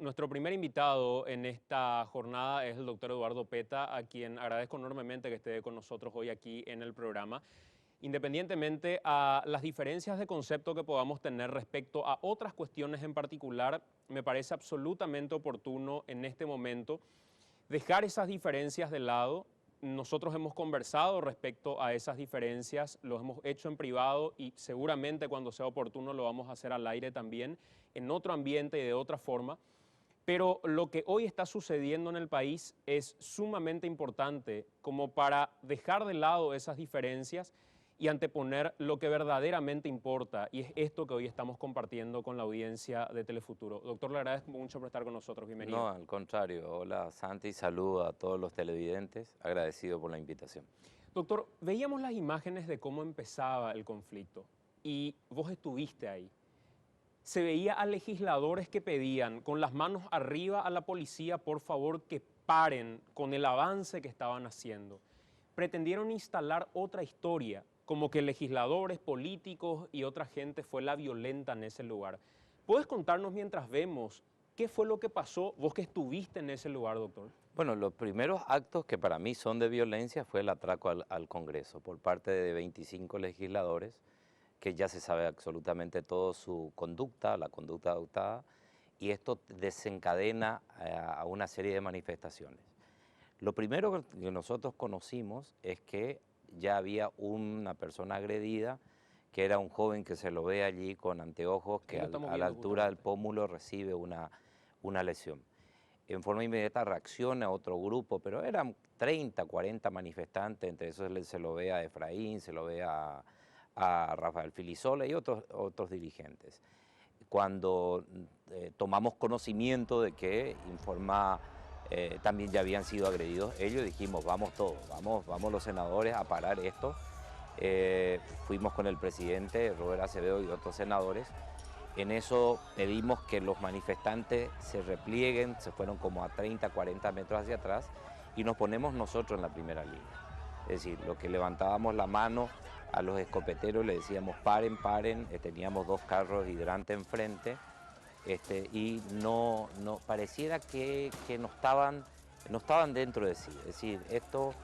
Nuestro primer invitado en esta jornada es el doctor Eduardo Peta, a quien agradezco enormemente que esté con nosotros hoy aquí en el programa. Independientemente a las diferencias de concepto que podamos tener respecto a otras cuestiones en particular, me parece absolutamente oportuno en este momento dejar esas diferencias de lado. Nosotros hemos conversado respecto a esas diferencias, lo hemos hecho en privado y seguramente cuando sea oportuno lo vamos a hacer al aire también, en otro ambiente y de otra forma. Pero lo que hoy está sucediendo en el país es sumamente importante como para dejar de lado esas diferencias y anteponer lo que verdaderamente importa, y es esto que hoy estamos compartiendo con la audiencia de Telefuturo. Doctor, le agradezco mucho por estar con nosotros. Bienvenido. No, al contrario. Hola Santi, saludo a todos los televidentes, agradecido por la invitación. Doctor, veíamos las imágenes de cómo empezaba el conflicto y vos estuviste ahí. Se veía a legisladores que pedían con las manos arriba a la policía, por favor, que paren con el avance que estaban haciendo. Pretendieron instalar otra historia, como que legisladores, políticos y otra gente fue la violenta en ese lugar. ¿Puedes contarnos mientras vemos qué fue lo que pasó, vos que estuviste en ese lugar, doctor? Bueno, los primeros actos que para mí son de violencia fue el atraco al Congreso por parte de 25 legisladores, que ya se sabe absolutamente todo su conducta, la conducta adoptada, y esto desencadena a una serie de manifestaciones. Lo primero que nosotros conocimos es que ya había una persona agredida, que era un joven que se lo ve allí con anteojos, que a la altura del pómulo recibe una lesión. En forma inmediata reacciona otro grupo, pero eran 30, 40 manifestantes, entre esos se lo ve a Efraín, se lo ve a Rafael Filisola y otros dirigentes. Cuando tomamos conocimiento de que también ya habían sido agredidos ellos, dijimos, vamos todos, vamos los senadores a parar esto. Fuimos con el presidente Robert Acevedo y otros senadores. En eso pedimos que los manifestantes se replieguen, se fueron como a 30, 40 metros hacia atrás y nos ponemos nosotros en la primera línea. Es decir, lo que levantábamos la mano a los escopeteros le decíamos paren, paren, teníamos 2 carros hidrantes enfrente y no pareciera que no estaban dentro de sí. Es decir, esto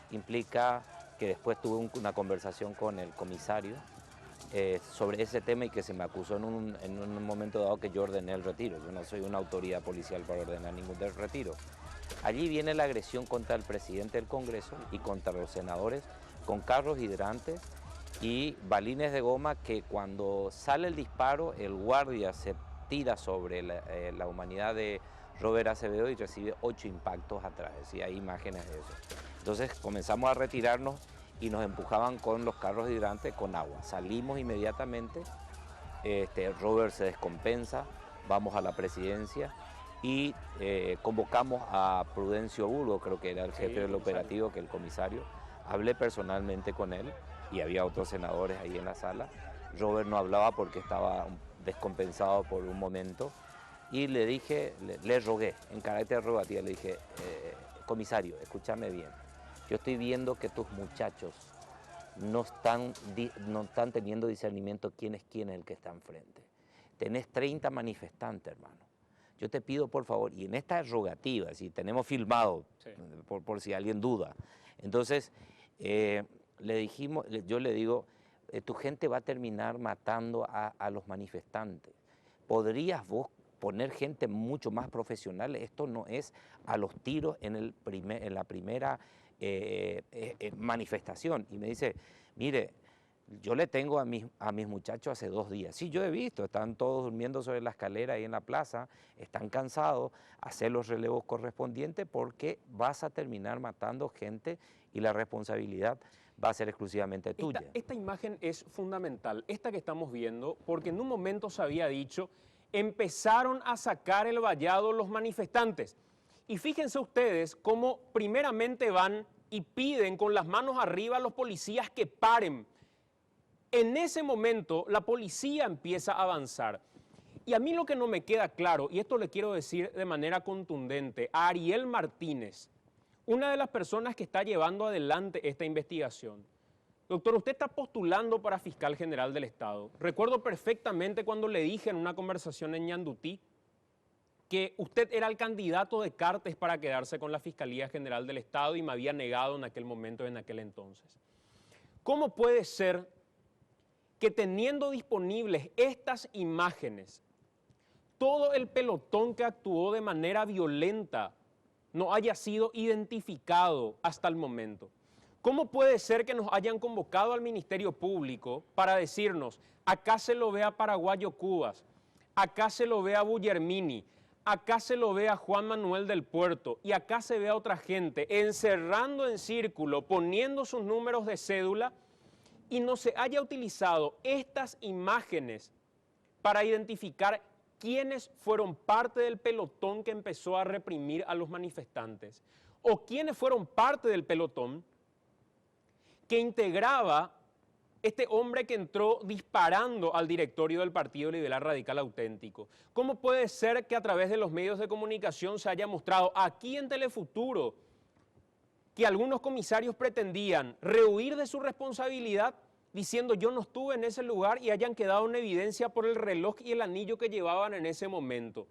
implica que después tuve una conversación con el comisario sobre ese tema y que se me acusó en un momento dado que yo ordené el retiro. Yo no soy una autoridad policial para ordenar ningún retiro. Allí viene la agresión contra el presidente del Congreso y contra los senadores con carros hidrantes y balines de goma que cuando sale el disparo el guardia se tira sobre la humanidad de Robert Acevedo y recibe 8 impactos atrás. Y hay imágenes de eso. Entonces comenzamos a retirarnos y nos empujaban con los carros hidrantes con agua. Salimos inmediatamente, Robert se descompensa, vamos a la presidencia y convocamos a Prudencio Burgo, creo que era el jefe del operativo, que el comisario. Hablé personalmente con él y había otros senadores ahí en la sala. Robert no hablaba porque estaba descompensado por un momento y le dije, le rogué en carácter rogativa, le dije, comisario, escúchame bien. Yo estoy viendo que tus muchachos no están teniendo discernimiento quién es el que está enfrente. Tenés 30 manifestantes, hermano. Yo te pido, por favor, y en esta rogativa, si tenemos filmado, sí, por si alguien duda. Entonces, yo le digo, tu gente va a terminar matando a los manifestantes. ¿Podrías vos poner gente mucho más profesional? Esto no es a los tiros en la primera manifestación. Y me dice, mire, yo le tengo a mis muchachos hace 2 días. Sí, yo he visto, están todos durmiendo sobre la escalera ahí en la plaza, están cansados, hacer los relevos correspondientes porque vas a terminar matando gente y la responsabilidad va a ser exclusivamente tuya. Esta imagen es fundamental, esta que estamos viendo, porque en un momento se había dicho, empezaron a sacar el vallado los manifestantes. Y fíjense ustedes cómo primeramente van y piden con las manos arriba a los policías que paren. En ese momento la policía empieza a avanzar. Y a mí lo que no me queda claro, y esto le quiero decir de manera contundente, a Ariel Martínez, una de las personas que está llevando adelante esta investigación. Doctor, usted está postulando para fiscal general del Estado. Recuerdo perfectamente cuando le dije en una conversación en Ñandutí que usted era el candidato de Cartes para quedarse con la Fiscalía General del Estado y me había negado en aquel momento, en aquel entonces. ¿Cómo puede ser que teniendo disponibles estas imágenes, todo el pelotón que actuó de manera violenta no haya sido identificado hasta el momento? ¿Cómo puede ser que nos hayan convocado al Ministerio Público para decirnos, acá se lo ve a Paraguayo Cubas, acá se lo ve a Bullermini, acá se lo ve a Juan Manuel del Puerto y acá se ve a otra gente encerrando en círculo, poniendo sus números de cédula y no se haya utilizado estas imágenes para identificar quiénes fueron parte del pelotón que empezó a reprimir a los manifestantes o quiénes fueron parte del pelotón que integraba este hombre que entró disparando al directorio del Partido Liberal Radical Auténtico? ¿Cómo puede ser que a través de los medios de comunicación se haya mostrado aquí en Telefuturo que algunos comisarios pretendían rehuir de su responsabilidad diciendo yo no estuve en ese lugar y hayan quedado en evidencia por el reloj y el anillo que llevaban en ese momento?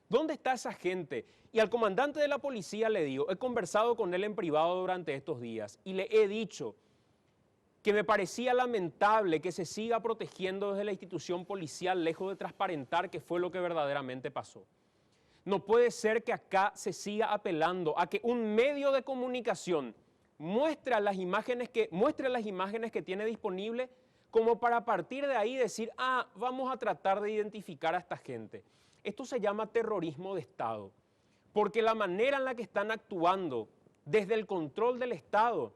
¿Dónde está esa gente? Y al comandante de la policía le digo, he conversado con él en privado durante estos días y le he dicho que me parecía lamentable que se siga protegiendo desde la institución policial lejos de transparentar qué fue lo que verdaderamente pasó. No puede ser que acá se siga apelando a que un medio de comunicación muestre las imágenes que tiene disponible como para partir de ahí decir, vamos a tratar de identificar a esta gente. Esto se llama terrorismo de Estado, porque la manera en la que están actuando desde el control del Estado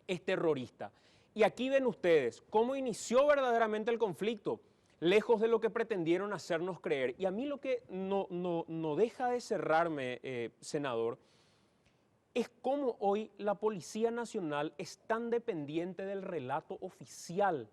es terrorista. Y aquí ven ustedes cómo inició verdaderamente el conflicto, lejos de lo que pretendieron hacernos creer. Y a mí lo que no deja de cerrarme, senador, es cómo hoy la Policía Nacional es tan dependiente del relato oficial.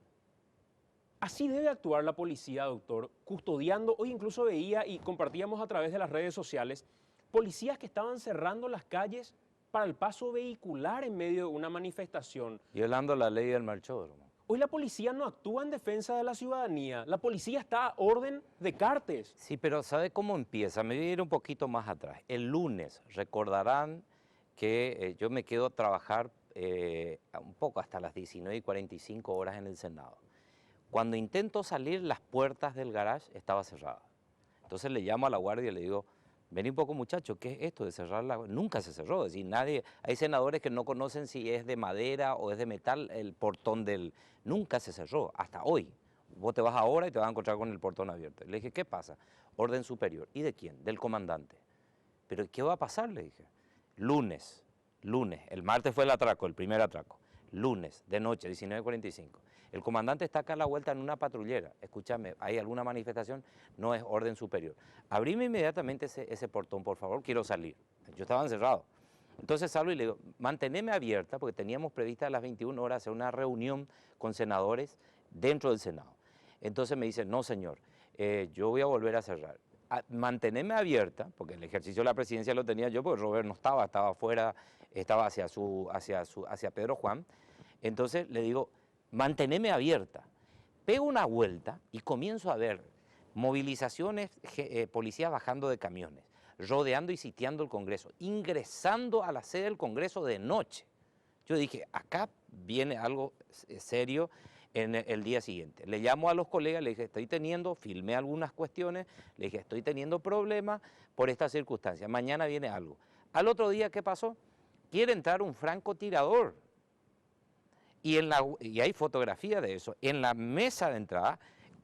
Así debe actuar la policía, doctor, custodiando. Hoy incluso veía y compartíamos a través de las redes sociales policías que estaban cerrando las calles para el paso vehicular en medio de una manifestación. Violando la ley del marchódromo. Hoy la policía no actúa en defensa de la ciudadanía, la policía está a orden de Cartes. Sí, pero ¿sabe cómo empieza? Me voy a ir un poquito más atrás. El lunes, recordarán que yo me quedo a trabajar un poco hasta las 19:45 en el Senado. Cuando intento salir, las puertas del garage estaban cerradas. Entonces le llamo a la guardia y le digo, vení un poco muchacho, ¿qué es esto de cerrar la...? Nunca se cerró, es decir, nadie... Hay senadores que no conocen si es de madera o es de metal el portón del... Nunca se cerró, hasta hoy. Vos te vas ahora y te vas a encontrar con el portón abierto. Le dije, ¿qué pasa? Orden superior. ¿Y de quién? Del comandante. ¿Pero qué va a pasar? Le dije. Lunes, el martes fue el atraco, el primer atraco. Lunes, de noche, 19:45. El comandante está acá a la vuelta en una patrullera. Escúchame, ¿hay alguna manifestación? No, es orden superior. Abrime inmediatamente ese portón, por favor, quiero salir. Yo estaba encerrado. Entonces salgo y le digo, manteneme abierta, porque teníamos prevista a las 21 horas hacer una reunión con senadores dentro del Senado. Entonces me dice, no señor, yo voy a volver a cerrar. Mantenerme abierta, porque el ejercicio de la presidencia lo tenía yo, porque Robert no estaba afuera, estaba hacia Pedro Juan. Entonces le digo, mantenerme abierta. Pego una vuelta y comienzo a ver movilizaciones, policías bajando de camiones, rodeando y sitiando el Congreso, ingresando a la sede del Congreso de noche. Yo dije, acá viene algo serio. En el día siguiente. Le llamo a los colegas, le dije, filmé algunas cuestiones, le dije, estoy teniendo problemas por esta circunstancia, mañana viene algo. Al otro día, ¿qué pasó? Quiere entrar un francotirador. Y hay fotografía de eso. En la mesa de entrada,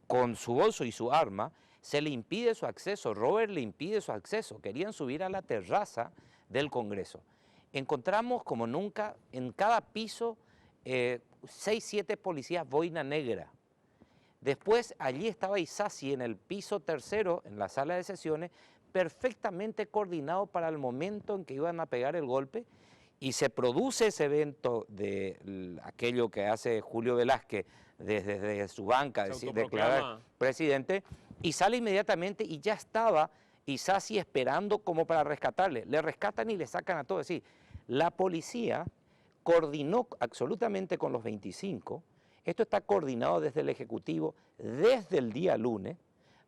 con su bolso y su arma, se le impide su acceso. Robert le impide su acceso. Querían subir a la terraza del Congreso. Encontramos como nunca en cada piso 6, 7 policías boina negra. Después allí estaba Isasi en el piso tercero, en la sala de sesiones, perfectamente coordinado para el momento en que iban a pegar el golpe, y se produce ese evento de aquello que hace Julio Velázquez desde su banca, declarar presidente, y sale inmediatamente y ya estaba Isasi esperando como para rescatarle. Le rescatan y le sacan a todos. Es decir, la policía coordinó absolutamente con los 25, esto está coordinado desde el Ejecutivo desde el día lunes,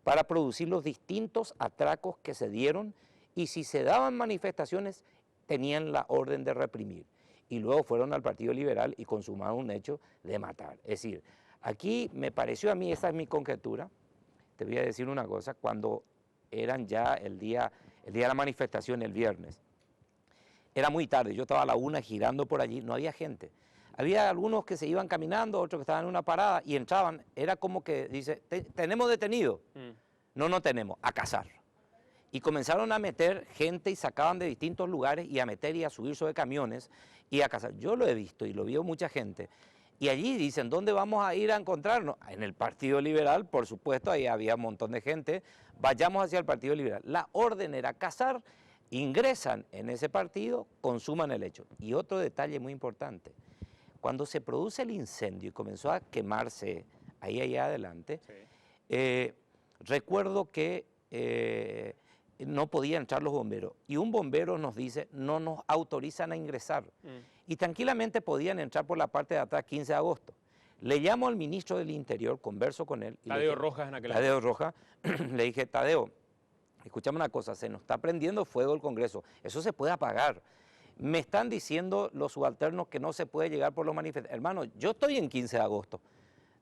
para producir los distintos atracos que se dieron, y si se daban manifestaciones tenían la orden de reprimir. Y luego fueron al Partido Liberal y consumaron un hecho de matar. Es decir, aquí me pareció a mí, esa es mi conjetura, te voy a decir una cosa, cuando eran ya el día de la manifestación, el viernes, era muy tarde, yo estaba a la 1 girando por allí, no había gente. Había algunos que se iban caminando, otros que estaban en una parada y entraban, era como que dice, tenemos detenido. No, no tenemos, a cazar. Y comenzaron a meter gente y sacaban de distintos lugares y a meter y a subir sobre camiones y a cazar. Yo lo he visto y lo vio mucha gente. Y allí dicen, ¿dónde vamos a ir a encontrarnos? En el Partido Liberal, por supuesto, ahí había un montón de gente. Vayamos hacia el Partido Liberal. La orden era cazar, ingresan en ese partido, consuman el hecho. Y otro detalle muy importante, cuando se produce el incendio y comenzó a quemarse ahí allá adelante, sí. Recuerdo que no podían entrar los bomberos y un bombero nos dice, no nos autorizan a ingresar. Y tranquilamente podían entrar por la parte de atrás 15 de agosto. Le llamo al ministro del Interior, converso con él. Tadeo Rojas en aquel momento. Tadeo Rojas, le dije, Tadeo, escuchame una cosa, se nos está prendiendo fuego el Congreso, eso se puede apagar. Me están diciendo los subalternos que no se puede llegar por los manifestantes. Hermano, yo estoy en 15 de agosto.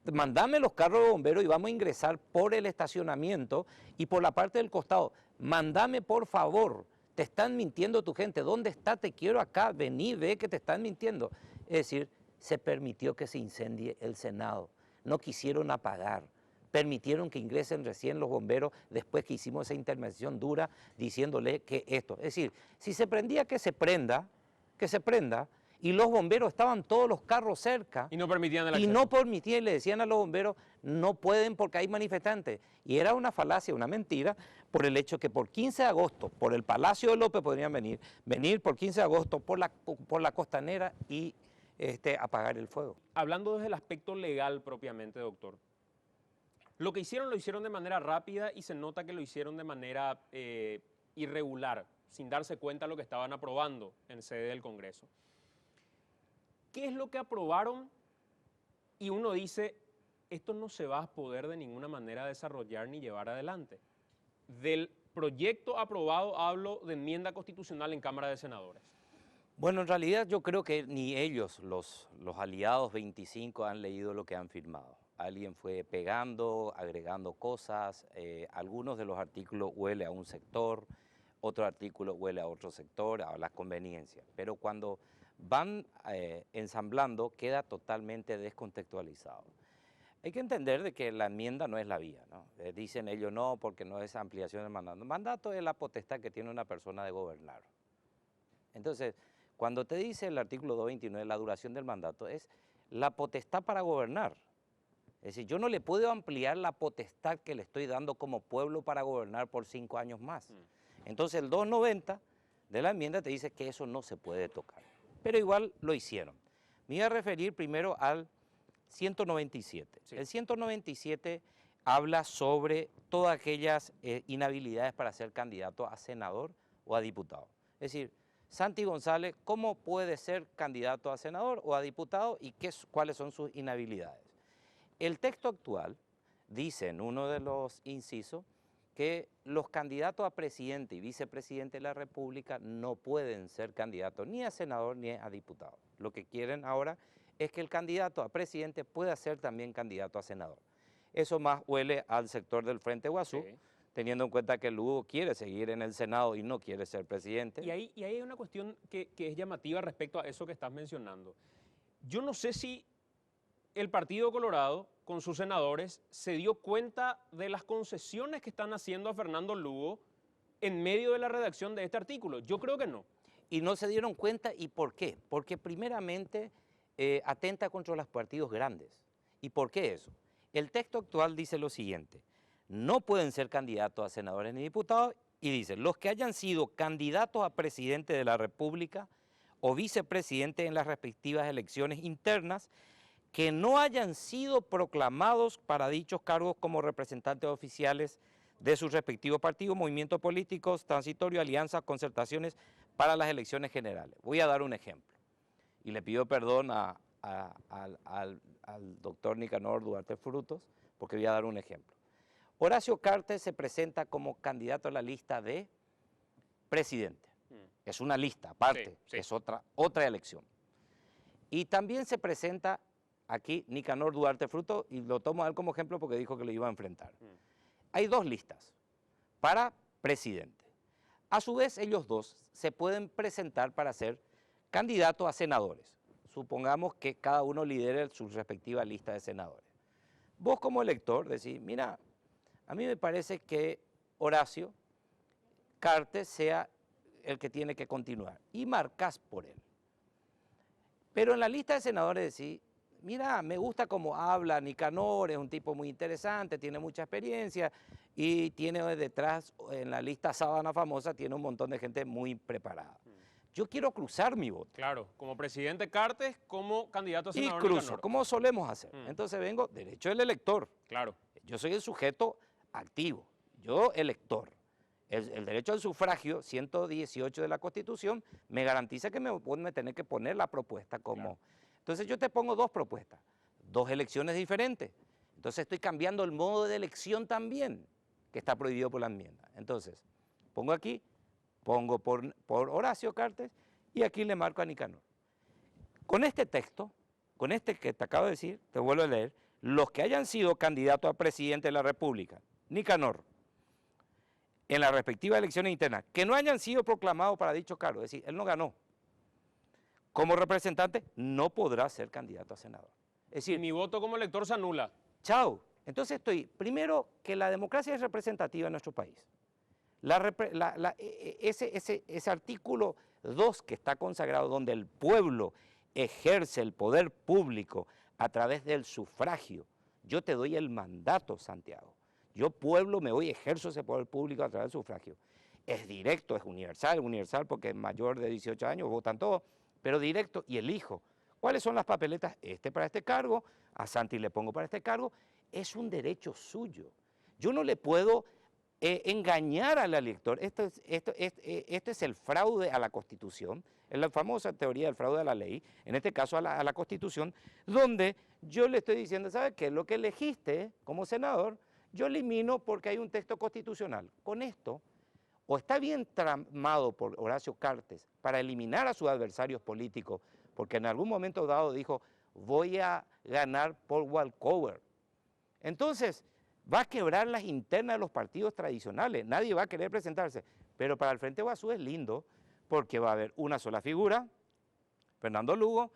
Mandame los carros de bomberos y vamos a ingresar por el estacionamiento y por la parte del costado. Mandame, por favor. Te están mintiendo tu gente. ¿Dónde está? Te quiero acá. Vení, ve que te están mintiendo. Es decir, se permitió que se incendie el Senado. No quisieron apagar. Permitieron que ingresen recién los bomberos después que hicimos esa intervención dura diciéndole que esto. Es decir, si se prendía, que se prenda, y los bomberos estaban todos los carros cerca. Y no permitían el acceso. Y no permitían, le decían a los bomberos, no pueden porque hay manifestantes. Y era una falacia, una mentira, por el hecho que por 15 de agosto, por el Palacio de López podrían venir por 15 de agosto por la costanera y apagar el fuego. Hablando desde el aspecto legal propiamente, doctor, lo hicieron de manera rápida y se nota que lo hicieron de manera irregular, sin darse cuenta de lo que estaban aprobando en sede del Congreso. ¿Qué es lo que aprobaron? Y uno dice, esto no se va a poder de ninguna manera desarrollar ni llevar adelante. Del proyecto aprobado hablo de enmienda constitucional en Cámara de Senadores. Bueno, en realidad yo creo que ni ellos, los aliados 25, han leído lo que han firmado. Alguien fue pegando, agregando cosas, algunos de los artículos huele a un sector, otro artículo huele a otro sector, a las conveniencias. Pero cuando van ensamblando, queda totalmente descontextualizado. Hay que entender de que la enmienda no es la vía, ¿no? Dicen ellos no, porque no es ampliación del mandato. El mandato es la potestad que tiene una persona de gobernar. Entonces, cuando te dice el artículo 229, la duración del mandato, es la potestad para gobernar. Es decir, yo no le puedo ampliar la potestad que le estoy dando como pueblo para gobernar por 5 años más. Entonces, el 290 de la enmienda te dice que eso no se puede tocar. Pero igual lo hicieron. Me iba a referir primero al 197. Sí. El 197 habla sobre todas aquellas inhabilidades para ser candidato a senador o a diputado. Es decir, Santi González, ¿cómo puede ser candidato a senador o a diputado y cuáles son sus inhabilidades? El texto actual dice en uno de los incisos que los candidatos a presidente y vicepresidente de la República no pueden ser candidatos ni a senador ni a diputado. Lo que quieren ahora es que el candidato a presidente pueda ser también candidato a senador. Eso más huele al sector del Frente Guazú, sí, teniendo en cuenta que Lugo quiere seguir en el Senado y no quiere ser presidente. Y ahí hay una cuestión que es llamativa respecto a eso que estás mencionando. Yo no sé si el Partido Colorado, con sus senadores, se dio cuenta de las concesiones que están haciendo a Fernando Lugo en medio de la redacción de este artículo. Yo creo que no. Y no se dieron cuenta, ¿y por qué? Porque primeramente atenta contra los partidos grandes. ¿Y por qué eso? El texto actual dice lo siguiente: no pueden ser candidatos a senadores ni diputados, y dice, los que hayan sido candidatos a presidente de la República o vicepresidente en las respectivas elecciones internas, que no hayan sido proclamados para dichos cargos como representantes oficiales de sus respectivos partidos, movimientos políticos, transitorios, alianzas, concertaciones para las elecciones generales. Voy a dar un ejemplo, y le pido perdón al doctor Nicanor Duarte Frutos, porque voy a dar un ejemplo. Horacio Cartes se presenta como candidato a la lista de presidente. Es una lista aparte, Sí. es otra elección. Y también se presenta aquí Nicanor Duarte Fruto, y lo tomo a él como ejemplo porque dijo que lo iba a enfrentar. Hay dos listas para presidente. A su vez, ellos dos se pueden presentar para ser candidatos a senadores. Supongamos que cada uno lidere su respectiva lista de senadores. Vos como elector decís, mira, a mí me parece que Horacio Cartes sea el que tiene que continuar, y marcás por él. Pero en la lista de senadores decís, mira, me gusta cómo habla Nicanor, es un tipo muy interesante, tiene mucha experiencia y tiene detrás, en la lista Sábana Famosa, tiene un montón de gente muy preparada. Yo quiero cruzar mi voto. Claro, como presidente Cartes, como candidato a Y senador cruzo, Nicanor. como solemos hacer. Entonces vengo derecho del elector. Claro. Yo soy el sujeto activo, yo elector. El derecho al sufragio, 118 de la Constitución, me garantiza que me tenés que poner la propuesta como... Claro. Entonces yo te pongo dos propuestas, dos elecciones diferentes. Entonces estoy cambiando el modo de elección también, que está prohibido por la enmienda. Entonces, pongo aquí, pongo por Horacio Cartes y aquí le marco a Nicanor. Con este texto, con este que te acabo de decir, te vuelvo a leer, los que hayan sido candidatos a presidente de la República, Nicanor, en las respectivas elecciones internas, que no hayan sido proclamados para dicho cargo, es decir, él no ganó, como representante no podrá ser candidato a senador. Es Y decir, mi voto como elector se anula. chao. Entonces primero, que la democracia es representativa en nuestro país. Ese artículo 2 que está consagrado, donde el pueblo ejerce el poder público a través del sufragio. Yo te doy el mandato, Santiago. Yo, pueblo, me voy y ejerzo ese poder público a través del sufragio. Es directo, es universal porque es mayor de 18 años, votan todos, pero directo y elijo. ¿Cuáles son las papeletas? Para este cargo, a Santi le pongo para este cargo. Es un derecho suyo. Yo no le puedo engañar al elector. Esto es el fraude a la Constitución, es la famosa teoría del fraude a la ley, en este caso a la Constitución, donde yo le estoy diciendo, ¿sabe qué? Lo que elegiste como senador, yo elimino porque hay un texto constitucional. Con esto, o está bien tramado por Horacio Cartes para eliminar a sus adversarios políticos, porque en algún momento dado dijo, voy a ganar por walkover. Entonces, va a quebrar las internas de los partidos tradicionales, nadie va a querer presentarse, pero para el Frente Guazú es lindo, porque va a haber una sola figura, Fernando Lugo,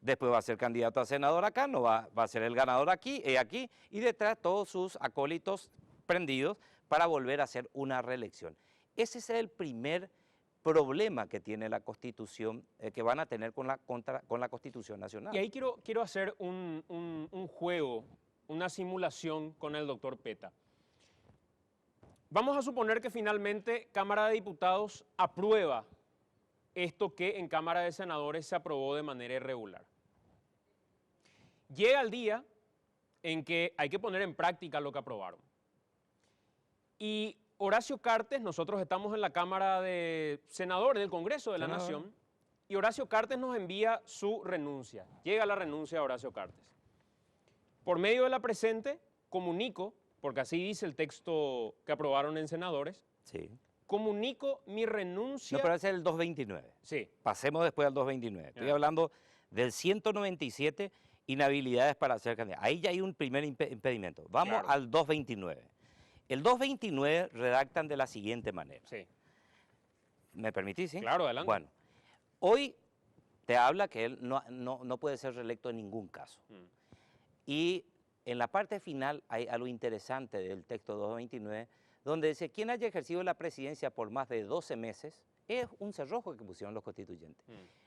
después va a ser candidato a senador acá, no va a ser el ganador aquí, y detrás todos sus acólitos prendidos para volver a hacer una reelección. Ese es el primer problema que tiene la Constitución, que van a tener con la Constitución Nacional. Y ahí quiero hacer un juego, una simulación con el doctor Peta. Vamos a suponer que finalmente Cámara de Diputados aprueba esto que en Cámara de Senadores se aprobó de manera irregular. Llega el día en que hay que poner en práctica lo que aprobaron. Y Horacio Cartes, nosotros estamos en la Cámara de Senadores del Congreso de la Nación, y Horacio Cartes nos envía su renuncia. Llega la renuncia de Horacio Cartes. Por medio de la presente, comunico, porque así dice el texto que aprobaron en senadores, sí. Comunico mi renuncia. No, pero ese es el 229. Sí. Pasemos después al 229. Estoy hablando del 197, inhabilidades para ser candidato. Ahí ya hay un primer impedimento. Vamos al 229. El 229 redactan de la siguiente manera. Sí. ¿Me permitís? ¿Sí? Claro, adelante. Bueno, hoy te habla que él no puede ser reelecto en ningún caso. Y en la parte final hay algo interesante del texto 229, donde dice, quien haya ejercido la presidencia por más de 12 meses, es un cerrojo que pusieron los constituyentes,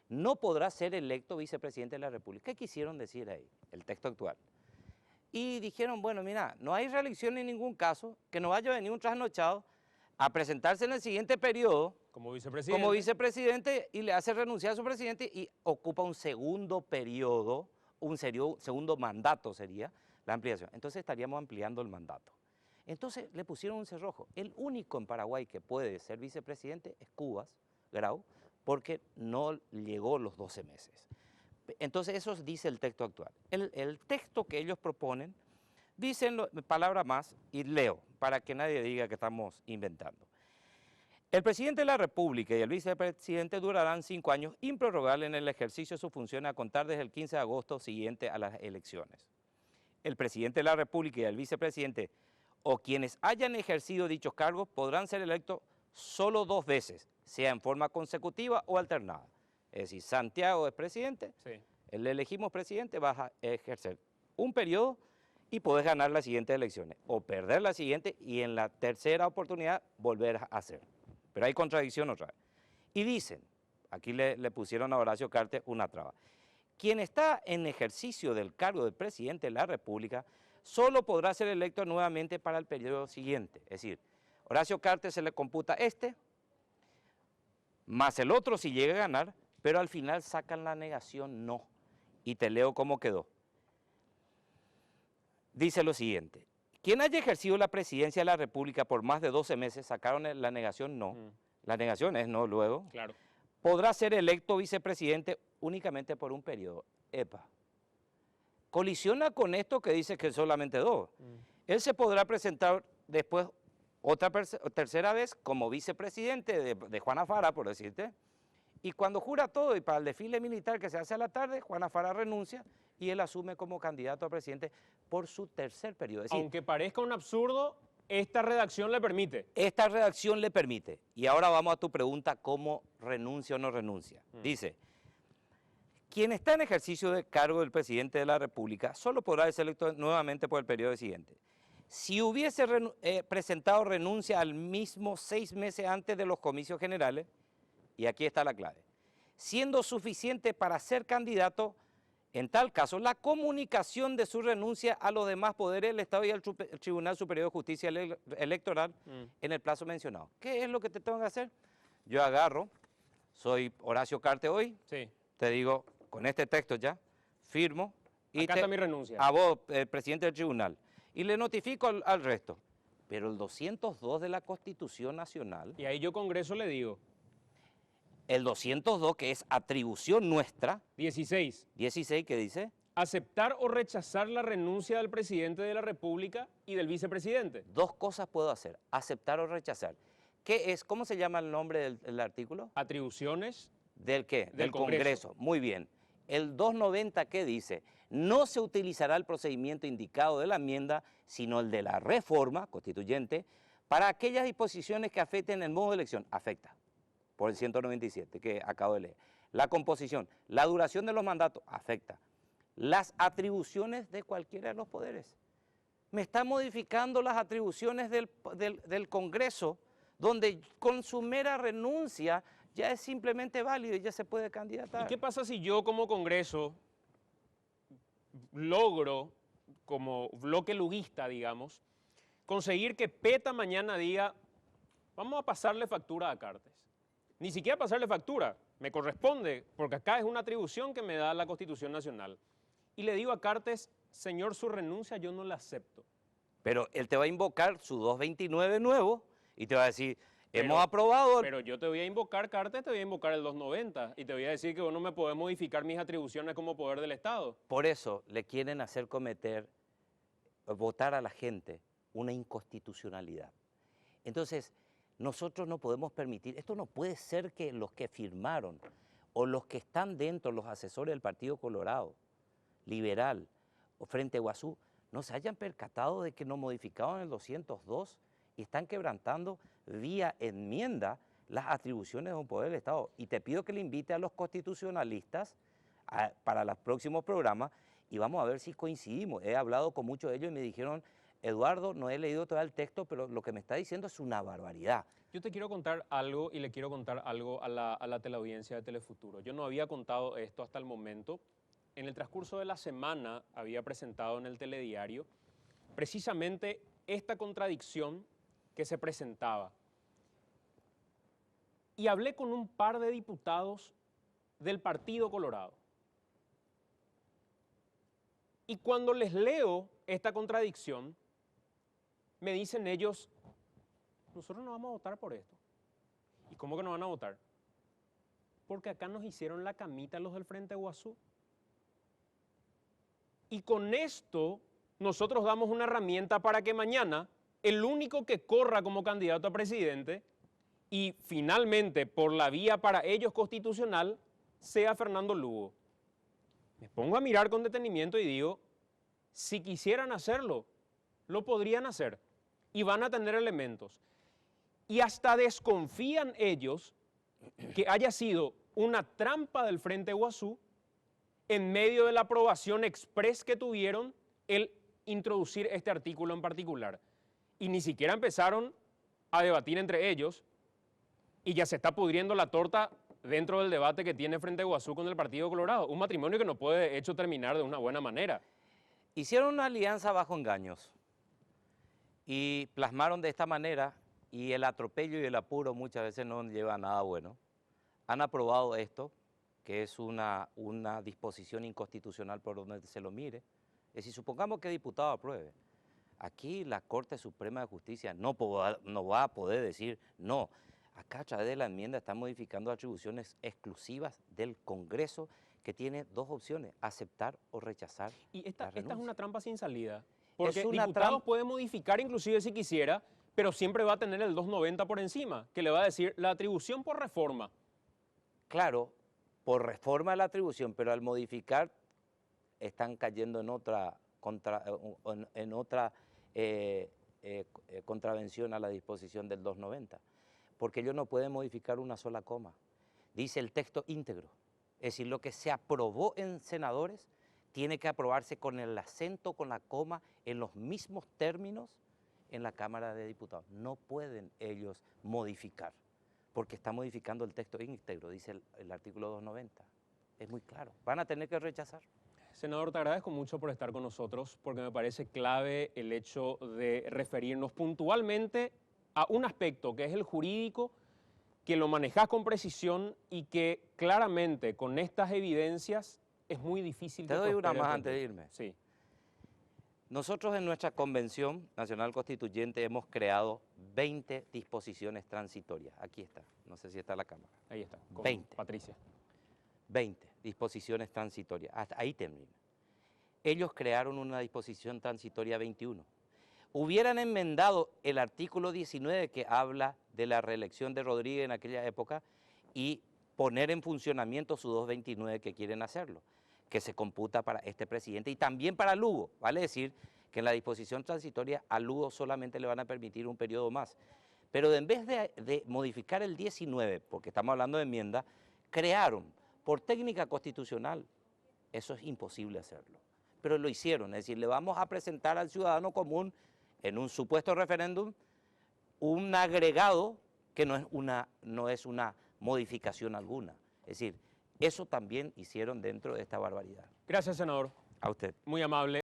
no podrá ser electo vicepresidente de la República. ¿Qué quisieron decir ahí? El texto actual. Y dijeron, bueno, mira, no hay reelección en ningún caso, que no vaya a venir un trasnochado a presentarse en el siguiente periodo como vicepresidente y le hace renunciar a su presidente y ocupa un segundo periodo, un segundo mandato sería la ampliación. Entonces estaríamos ampliando el mandato. Entonces le pusieron un cerrojo. El único en Paraguay que puede ser vicepresidente es Cubas, Grau, porque no llegó los 12 meses. Entonces eso dice el texto actual. El texto que ellos proponen, dicen palabra más, y leo, para que nadie diga que estamos inventando. El presidente de la República y el vicepresidente durarán 5 años improrrogables en el ejercicio de sus funciones a contar desde el 15 de agosto siguiente a las elecciones. El presidente de la República y el vicepresidente o quienes hayan ejercido dichos cargos podrán ser electos solo 2 veces, sea en forma consecutiva o alternada. Es decir, Santiago es presidente, Sí. le elegimos presidente, vas a ejercer un periodo y podés ganar las siguientes elecciones, o perder la siguiente y en la tercera oportunidad volver a hacer. Pero hay contradicción otra vez. Y dicen, aquí le pusieron a Horacio Cartes una traba, quien está en ejercicio del cargo de presidente de la República solo podrá ser electo nuevamente para el periodo siguiente. Es decir, Horacio Cartes se le computa más el otro si llega a ganar, pero al final sacan la negación no. Y te leo cómo quedó. Dice lo siguiente, quien haya ejercido la presidencia de la República por más de 12 meses, sacaron la negación no, la negación es no luego, Claro. podrá ser electo vicepresidente únicamente por un periodo. Epa. Colisiona con esto que dice que solamente 2. Él se podrá presentar después otra tercera vez como vicepresidente de Juana Fara, por decirte, y cuando jura todo y para el desfile militar que se hace a la tarde, Juana Fara renuncia y él asume como candidato a presidente por su tercer periodo. Es decir, Aunque parezca un absurdo, esta redacción le permite. esta redacción le permite. Y ahora vamos a tu pregunta, ¿cómo renuncia o no renuncia? Dice, quien está en ejercicio de cargo del presidente de la República solo podrá ser electo nuevamente por el periodo siguiente. Si hubiese presentado renuncia al mismo 6 meses antes de los comicios generales, y aquí está la clave, siendo suficiente para ser candidato, en tal caso, la comunicación de su renuncia a los demás poderes del Estado y al Tribunal Superior de Justicia Electoral en el plazo mencionado. ¿Qué es lo que te tengo que hacer? Yo agarro, soy Horacio Cartes hoy, Sí. te digo, con este texto ya, firmo, y Acá está mi renuncia. a vos, presidente del tribunal, y le notifico al resto. Pero el 202 de la Constitución Nacional, Y ahí yo Congreso le digo, el 202 que es atribución nuestra, 16. 16 que dice, Aceptar o rechazar la renuncia del presidente de la República y del vicepresidente. 2 cosas puedo hacer, aceptar o rechazar. ¿Qué es? ¿Cómo se llama el nombre del artículo? Atribuciones. ¿Del qué? Del Congreso. Muy bien. El 290 ¿qué dice? No se utilizará el procedimiento indicado de la enmienda, sino el de la reforma constituyente, para aquellas disposiciones que afecten el modo de elección. Afecta, por el 197 que acabo de leer. La composición, la duración de los mandatos, afecta. Las atribuciones de cualquiera de los poderes. Me está modificando las atribuciones del Congreso, donde con su mera renuncia ya es simplemente válido y ya se puede candidatar. ¿Y qué pasa si yo como Congreso logro, como bloque luguista, digamos, conseguir que PETA mañana diga, vamos a pasarle factura a Cartes? Ni siquiera pasarle factura, me corresponde, porque acá es una atribución que me da la Constitución Nacional. Y le digo a Cartes, señor, su renuncia yo no la acepto. Pero él te va a invocar su 229 nuevo y te va a decir, hemos aprobado. Pero yo te voy a invocar, Cartes, te voy a invocar el 290 y te voy a decir que vos no me podés modificar mis atribuciones como poder del Estado. Por eso le quieren hacer votar a la gente una inconstitucionalidad. Entonces, nosotros no podemos permitir, esto no puede ser que los que firmaron o los que están dentro, los asesores del Partido Colorado, Liberal o Frente Guazú, no se hayan percatado de que no modificaron el 202 y están quebrantando vía enmienda las atribuciones de un poder del Estado. Y te pido que le invite a los constitucionalistas para los próximos programas y vamos a ver si coincidimos. He hablado con muchos de ellos y me dijeron, Eduardo, no he leído todo el texto, pero lo que me está diciendo es una barbaridad. Yo te quiero contar algo y le quiero contar algo a la teleaudiencia de Telefuturo. Yo no había contado esto hasta el momento. En el transcurso de la semana había presentado en el telediario precisamente esta contradicción que se presentaba. Y hablé con un par de diputados del Partido Colorado. Y cuando les leo esta contradicción, me dicen ellos, nosotros no vamos a votar por esto. ¿Y cómo que no van a votar? Porque acá nos hicieron la camita los del Frente Guazú. Y con esto nosotros damos una herramienta para que mañana el único que corra como candidato a presidente y finalmente por la vía para ellos constitucional sea Fernando Lugo. Me pongo a mirar con detenimiento y digo, si quisieran hacerlo, lo podrían hacer y van a tener elementos. Y hasta desconfían ellos que haya sido una trampa del Frente Guazú en medio de la aprobación express que tuvieron el introducir este artículo en particular. Y ni siquiera empezaron a debatir entre ellos y ya se está pudriendo la torta dentro del debate que tiene Frente Guazú con el Partido Colorado. Un matrimonio que no puede, de hecho, terminar de una buena manera. Hicieron una alianza bajo engaños y plasmaron de esta manera, y el atropello y el apuro muchas veces no lleva a nada bueno. Han aprobado esto, que es una disposición inconstitucional por donde se lo mire. Es decir, supongamos que el diputado apruebe. Aquí la Corte Suprema de Justicia no va a poder decir no. Acá a través de la enmienda están modificando atribuciones exclusivas del Congreso, que tiene dos opciones, aceptar o rechazar. Y esta la renuncia. es una trampa sin salida. Porque Es una diputados puede modificar inclusive si quisiera, pero siempre va a tener el 290 por encima, que le va a decir la atribución por reforma. Claro, por reforma de la atribución, pero al modificar están cayendo en otra contravención a la disposición del 290, porque ellos no pueden modificar una sola coma. Dice el texto íntegro. Es decir, lo que se aprobó en senadores tiene que aprobarse con el acento, con la coma, en los mismos términos en la Cámara de Diputados. No pueden ellos modificar, porque está modificando el texto íntegro, dice el artículo 290. Es muy claro. Van a tener que rechazar. Senador, te agradezco mucho por estar con nosotros, porque me parece clave el hecho de referirnos puntualmente a un aspecto que es el jurídico, que lo manejas con precisión y que claramente con estas evidencias es muy difícil. Te doy una más antes de irme. Sí. Nosotros en nuestra Convención Nacional Constituyente hemos creado 20 disposiciones transitorias. Aquí está, no sé si está la cámara. Ahí está, con 20. Patricia. 20 disposiciones transitorias, hasta ahí termina. Ellos crearon una disposición transitoria 21. Hubieran enmendado el artículo 19 que habla de la reelección de Rodríguez en aquella época y poner en funcionamiento su 229 que quieren hacerlo, que se computa para este presidente y también para Lugo. Vale decir que en la disposición transitoria a Lugo solamente le van a permitir un periodo más. Pero en vez de modificar el 19, porque estamos hablando de enmienda, crearon por técnica constitucional, eso es imposible hacerlo. Pero lo hicieron, es decir, le vamos a presentar al ciudadano común en un supuesto referéndum un agregado que no es una modificación alguna. Es decir, eso también hicieron dentro de esta barbaridad. Gracias, senador. A usted. Muy amable.